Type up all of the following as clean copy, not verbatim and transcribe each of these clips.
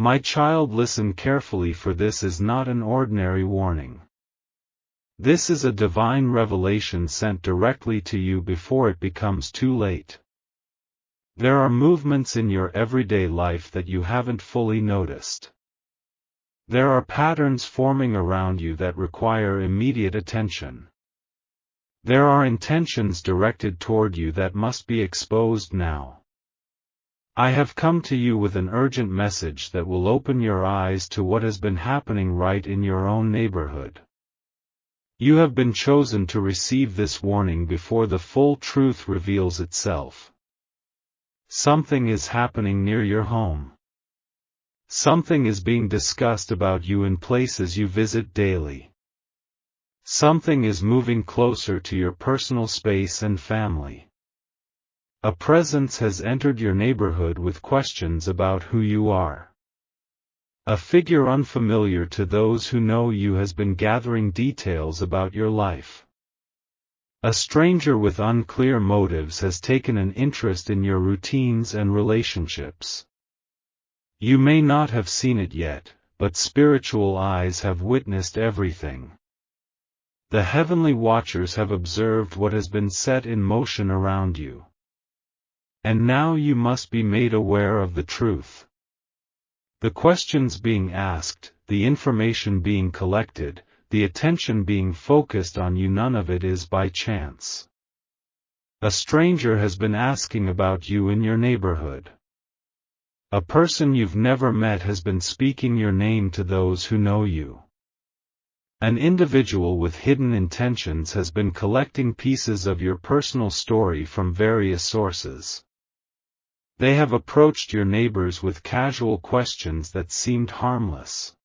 My child, listen carefully, for this is not an ordinary warning. This is a divine revelation sent directly to you before it becomes too late. There are movements in your everyday life that you haven't fully noticed. There are patterns forming around you that require immediate attention. There are intentions directed toward you that must be exposed now. I have come to you with an urgent message that will open your eyes to what has been happening right in your own neighborhood. You have been chosen to receive this warning before the full truth reveals itself. Something is happening near your home. Something is being discussed about you in places you visit daily. Something is moving closer to your personal space and family. A presence has entered your neighborhood with questions about who you are. A figure unfamiliar to those who know you has been gathering details about your life. A stranger with unclear motives has taken an interest in your routines and relationships. You may not have seen it yet, but spiritual eyes have witnessed everything. The heavenly watchers have observed what has been set in motion around you. And now you must be made aware of the truth. The questions being asked, the information being collected, the attention being focused on you, none of it is by chance. A stranger has been asking about you in your neighborhood. A person you've never met has been speaking your name to those who know you. An individual with hidden intentions has been collecting pieces of your personal story from various sources. They have approached your neighbors with casual questions that seemed harmless.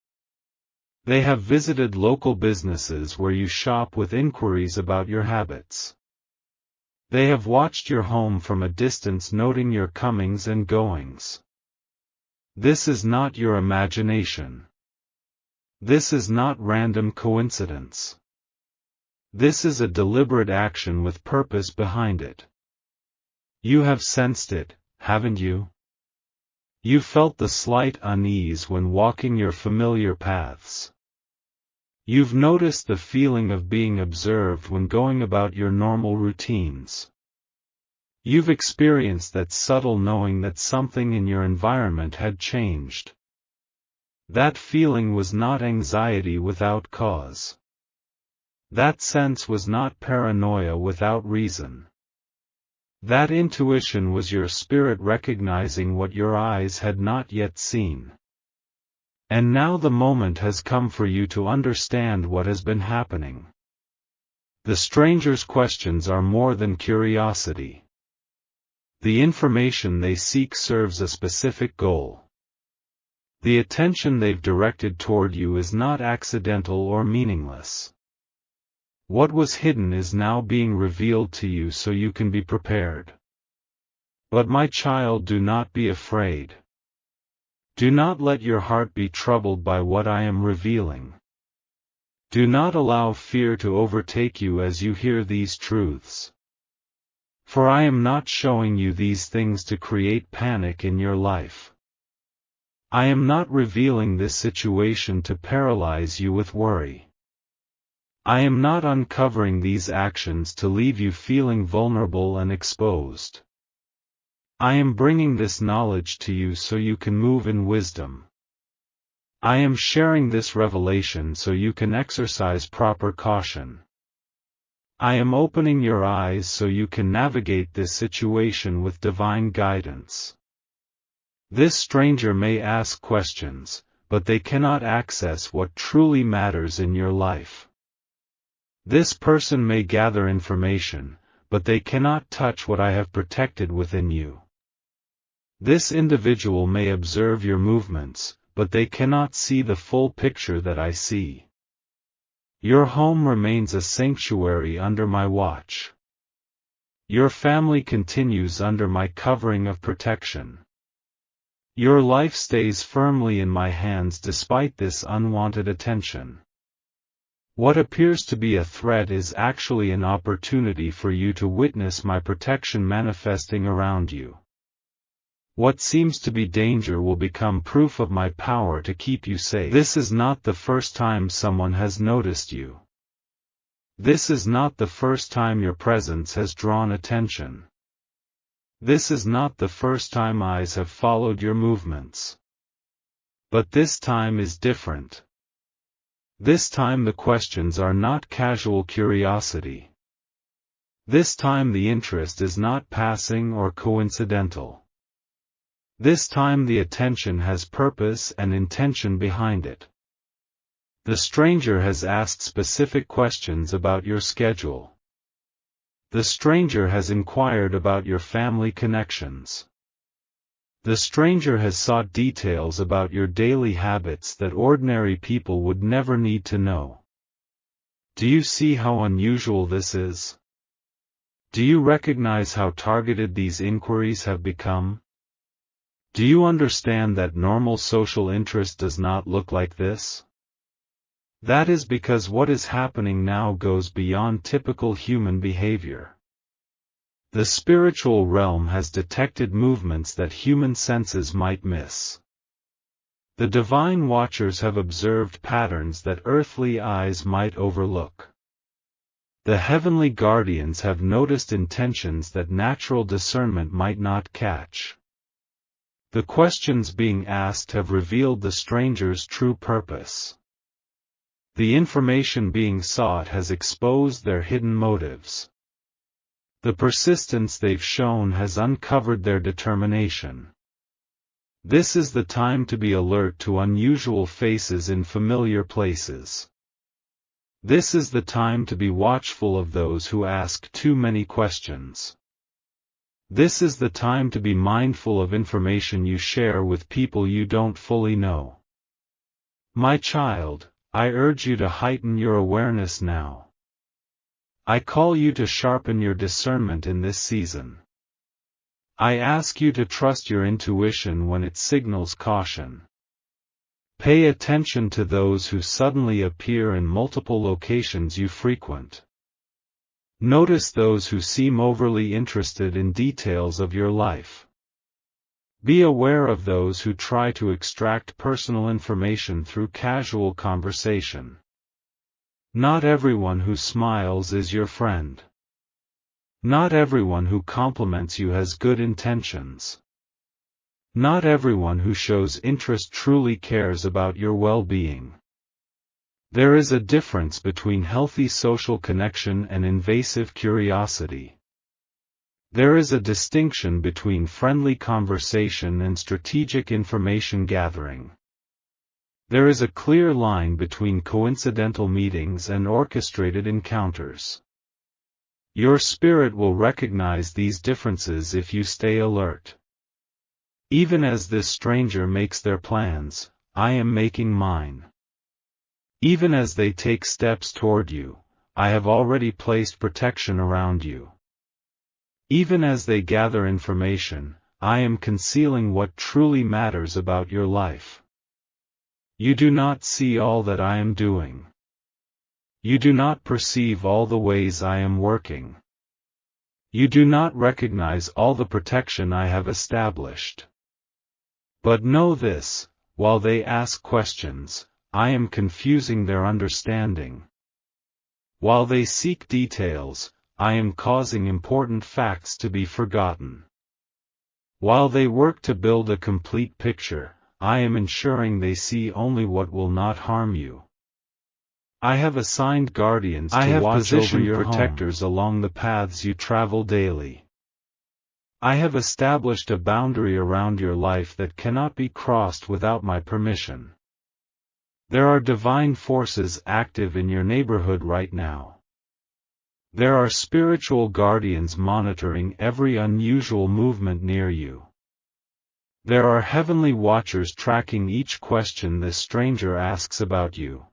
They have visited local businesses where you shop with inquiries about your habits. They have watched your home from a distance, noting your comings and goings. This is not your imagination. This is not random coincidence. This is a deliberate action with purpose behind it. You have sensed it, haven't you? You felt the slight unease when walking your familiar paths. You've noticed the feeling of being observed when going about your normal routines. You've experienced that subtle knowing that something in your environment had changed. That feeling was not anxiety without cause. That sense was not paranoia without reason. That intuition was your spirit recognizing what your eyes had not yet seen. And now the moment has come for you to understand what has been happening. The stranger's questions are more than curiosity. The information they seek serves a specific goal. The attention they've directed toward you is not accidental or meaningless. What was hidden is now being revealed to you so you can be prepared. But my child, do not be afraid. Do not let your heart be troubled by what I am revealing. Do not allow fear to overtake you as you hear these truths. For I am not showing you these things to create panic in your life. I am not revealing this situation to paralyze you with worry. I am not uncovering these actions to leave you feeling vulnerable and exposed. I am bringing this knowledge to you so you can move in wisdom. I am sharing this revelation so you can exercise proper caution. I am opening your eyes so you can navigate this situation with divine guidance. This stranger may ask questions, but they cannot access what truly matters in your life. This person may gather information, but they cannot touch what I have protected within you. This individual may observe your movements, but they cannot see the full picture that I see. Your home remains a sanctuary under my watch. Your family continues under my covering of protection. Your life stays firmly in my hands despite this unwanted attention. What appears to be a threat is actually an opportunity for you to witness my protection manifesting around you. What seems to be danger will become proof of my power to keep you safe. This is not the first time someone has noticed you. This is not the first time your presence has drawn attention. This is not the first time eyes have followed your movements. But this time is different. This time the questions are not casual curiosity. This time the interest is not passing or coincidental. This time the attention has purpose and intention behind it. The stranger has asked specific questions about your schedule. The stranger has inquired about your family connections. The stranger has sought details about your daily habits that ordinary people would never need to know. Do you see how unusual this is? Do you recognize how targeted these inquiries have become? Do you understand that normal social interest does not look like this? That is because what is happening now goes beyond typical human behavior. The spiritual realm has detected movements that human senses might miss. The divine watchers have observed patterns that earthly eyes might overlook. The heavenly guardians have noticed intentions that natural discernment might not catch. The questions being asked have revealed the stranger's true purpose. The information being sought has exposed their hidden motives. The persistence they've shown has uncovered their determination. This is the time to be alert to unusual faces in familiar places. This is the time to be watchful of those who ask too many questions. This is the time to be mindful of information you share with people you don't fully know. My child, I urge you to heighten your awareness now. I call you to sharpen your discernment in this season. I ask you to trust your intuition when it signals caution. Pay attention to those who suddenly appear in multiple locations you frequent. Notice those who seem overly interested in details of your life. Be aware of those who try to extract personal information through casual conversation. Not everyone who smiles is your friend. Not everyone who compliments you has good intentions. Not everyone who shows interest truly cares about your well-being. There is a difference between healthy social connection and invasive curiosity. There is a distinction between friendly conversation and strategic information gathering. There is a clear line between coincidental meetings and orchestrated encounters. Your spirit will recognize these differences if you stay alert. Even as this stranger makes their plans, I am making mine. Even as they take steps toward you, I have already placed protection around you. Even as they gather information, I am concealing what truly matters about your life. You do not see all that I am doing. You do not perceive all the ways I am working. You do not recognize all the protection I have established. But know this, while they ask questions, I am confusing their understanding. While they seek details, I am causing important facts to be forgotten. While they work to build a complete picture, I am ensuring they see only what will not harm you. I have assigned guardians to watch over your protectors along the paths you travel daily. I have established a boundary around your life that cannot be crossed without my permission. There are divine forces active in your neighborhood right now. There are spiritual guardians monitoring every unusual movement near you. There are heavenly watchers tracking each question this stranger asks about you.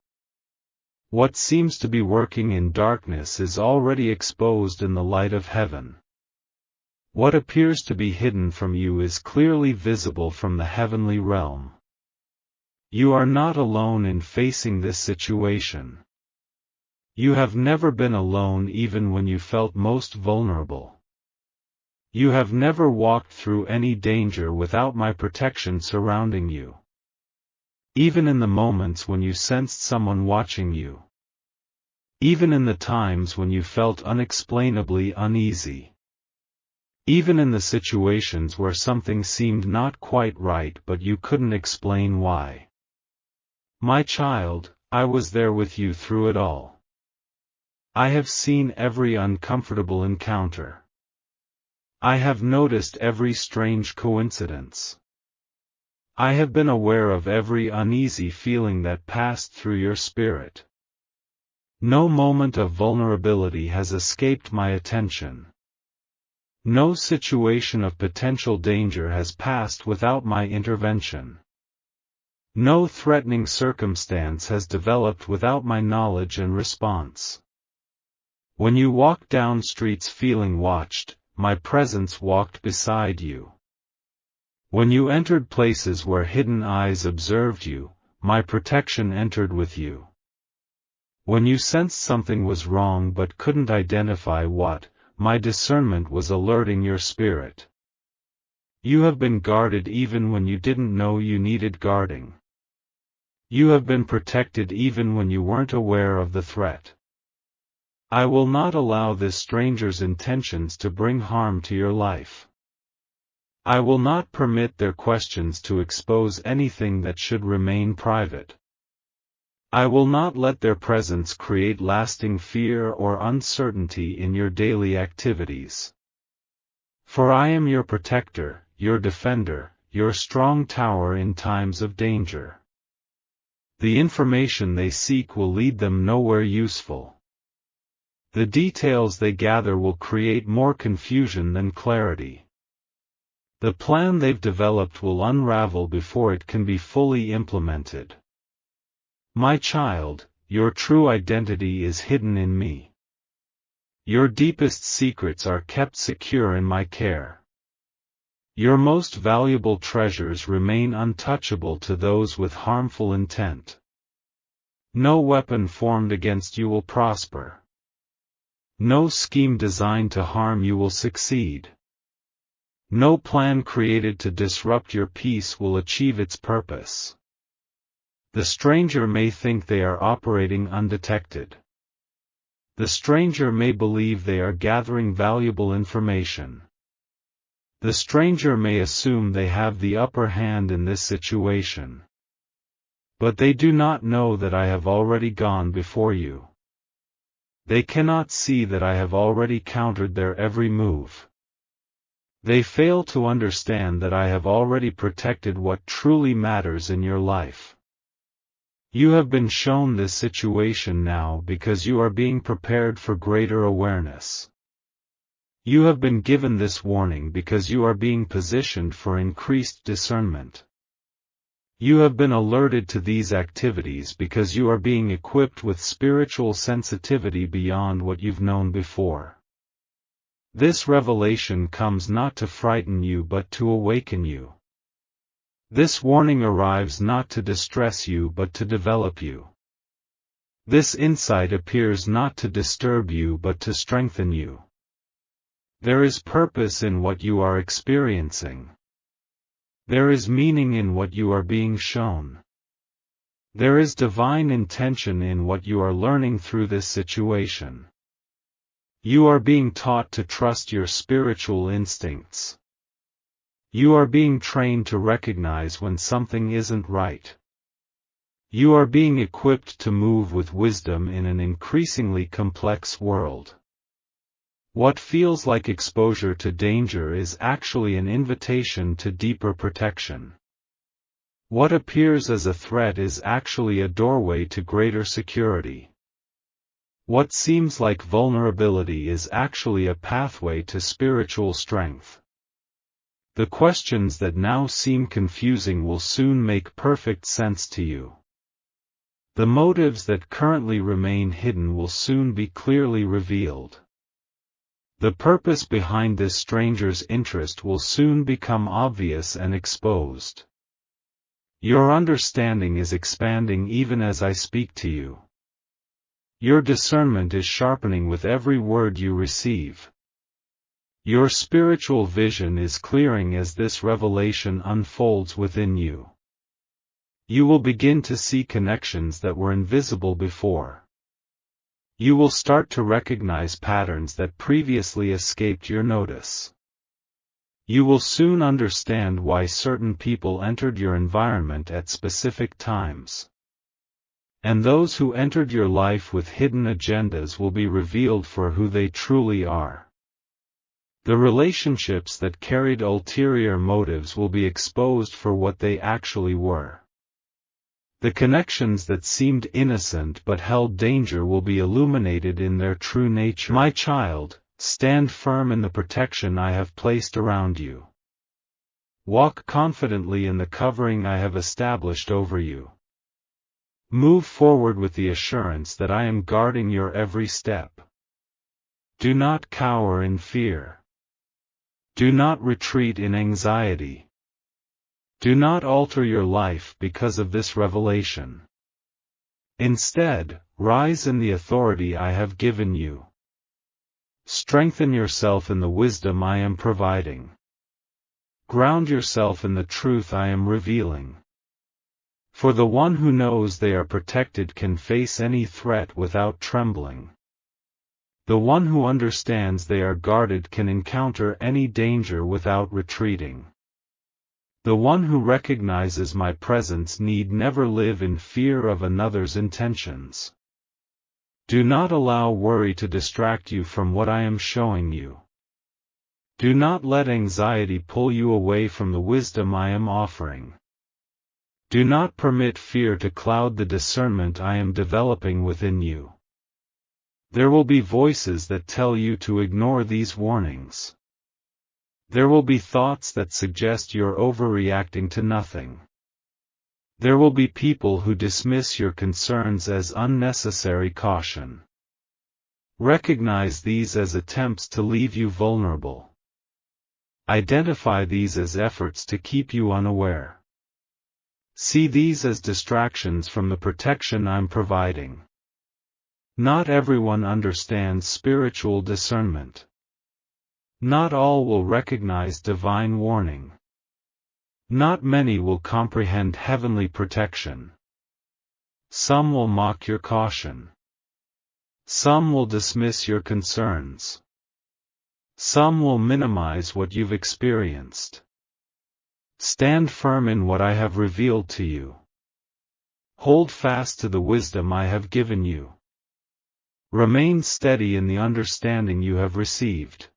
What seems to be working in darkness is already exposed in the light of heaven. What appears to be hidden from you is clearly visible from the heavenly realm. You are not alone in facing this situation. You have never been alone even when you felt most vulnerable. You have never walked through any danger without my protection surrounding you. Even in the moments when you sensed someone watching you. Even in the times when you felt unexplainably uneasy. Even in the situations where something seemed not quite right but you couldn't explain why. My child, I was there with you through it all. I have seen every uncomfortable encounter. I have noticed every strange coincidence. I have been aware of every uneasy feeling that passed through your spirit. No moment of vulnerability has escaped my attention. No situation of potential danger has passed without my intervention. No threatening circumstance has developed without my knowledge and response. When you walked down streets feeling watched, my presence walked beside you. When you entered places where hidden eyes observed you, my protection entered with you. When you sensed something was wrong but couldn't identify what, my discernment was alerting your spirit. You have been guarded even when you didn't know you needed guarding. You have been protected even when you weren't aware of the threat. I will not allow this stranger's intentions to bring harm to your life. I will not permit their questions to expose anything that should remain private. I will not let their presence create lasting fear or uncertainty in your daily activities. For I am your protector, your defender, your strong tower in times of danger. The information they seek will lead them nowhere useful. The details they gather will create more confusion than clarity. The plan they've developed will unravel before it can be fully implemented. My child, your true identity is hidden in me. Your deepest secrets are kept secure in my care. Your most valuable treasures remain untouchable to those with harmful intent. No weapon formed against you will prosper. No scheme designed to harm you will succeed. No plan created to disrupt your peace will achieve its purpose. The stranger may think they are operating undetected. The stranger may believe they are gathering valuable information. The stranger may assume they have the upper hand in this situation. But they do not know that I have already gone before you. They cannot see that I have already countered their every move. They fail to understand that I have already protected what truly matters in your life. You have been shown this situation now because you are being prepared for greater awareness. You have been given this warning because you are being positioned for increased discernment. You have been alerted to these activities because you are being equipped with spiritual sensitivity beyond what you've known before. This revelation comes not to frighten you but to awaken you. This warning arrives not to distress you but to develop you. This insight appears not to disturb you but to strengthen you. There is purpose in what you are experiencing. There is meaning in what you are being shown. There is divine intention in what you are learning through this situation. You are being taught to trust your spiritual instincts. You are being trained to recognize when something isn't right. You are being equipped to move with wisdom in an increasingly complex world. What feels like exposure to danger is actually an invitation to deeper protection. What appears as a threat is actually a doorway to greater security. What seems like vulnerability is actually a pathway to spiritual strength. The questions that now seem confusing will soon make perfect sense to you. The motives that currently remain hidden will soon be clearly revealed. The purpose behind this stranger's interest will soon become obvious and exposed. Your understanding is expanding even as I speak to you. Your discernment is sharpening with every word you receive. Your spiritual vision is clearing as this revelation unfolds within you. You will begin to see connections that were invisible before. You will start to recognize patterns that previously escaped your notice. You will soon understand why certain people entered your environment at specific times. And those who entered your life with hidden agendas will be revealed for who they truly are. The relationships that carried ulterior motives will be exposed for what they actually were. The connections that seemed innocent but held danger will be illuminated in their true nature. My child, stand firm in the protection I have placed around you. Walk confidently in the covering I have established over you. Move forward with the assurance that I am guarding your every step. Do not cower in fear. Do not retreat in anxiety. Do not alter your life because of this revelation. Instead, rise in the authority I have given you. Strengthen yourself in the wisdom I am providing. Ground yourself in the truth I am revealing. For the one who knows they are protected can face any threat without trembling. The one who understands they are guarded can encounter any danger without retreating. The one who recognizes my presence need never live in fear of another's intentions. Do not allow worry to distract you from what I am showing you. Do not let anxiety pull you away from the wisdom I am offering. Do not permit fear to cloud the discernment I am developing within you. There will be voices that tell you to ignore these warnings. There will be thoughts that suggest you're overreacting to nothing. There will be people who dismiss your concerns as unnecessary caution. Recognize these as attempts to leave you vulnerable. Identify these as efforts to keep you unaware. See these as distractions from the protection I'm providing. Not everyone understands spiritual discernment. Not all will recognize divine warning. Not many will comprehend heavenly protection. Some will mock your caution. Some will dismiss your concerns. Some will minimize what you've experienced. Stand firm in what I have revealed to you. Hold fast to the wisdom I have given you. Remain steady in the understanding you have received.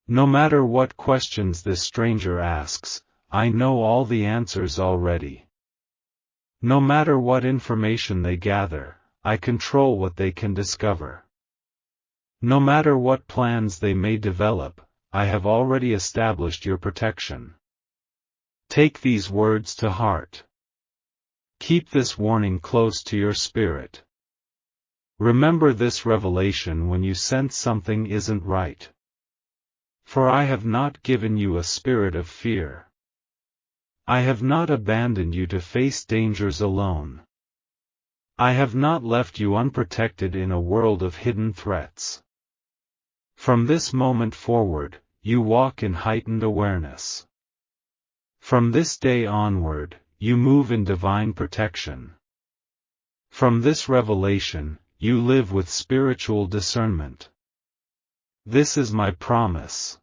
No matter what questions this stranger asks, I know all the answers already. No matter what information they gather, I control what they can discover. No matter what plans they may develop, I have already established your protection. Take these words to heart. Keep this warning close to your spirit. Remember this revelation when you sense something isn't right. For I have not given you a spirit of fear. I have not abandoned you to face dangers alone. I have not left you unprotected in a world of hidden threats. From this moment forward, you walk in heightened awareness. From this day onward, you move in divine protection. From this revelation, you live with spiritual discernment. This is my promise.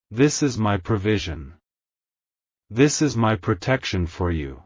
This is my provision. This is my protection for you.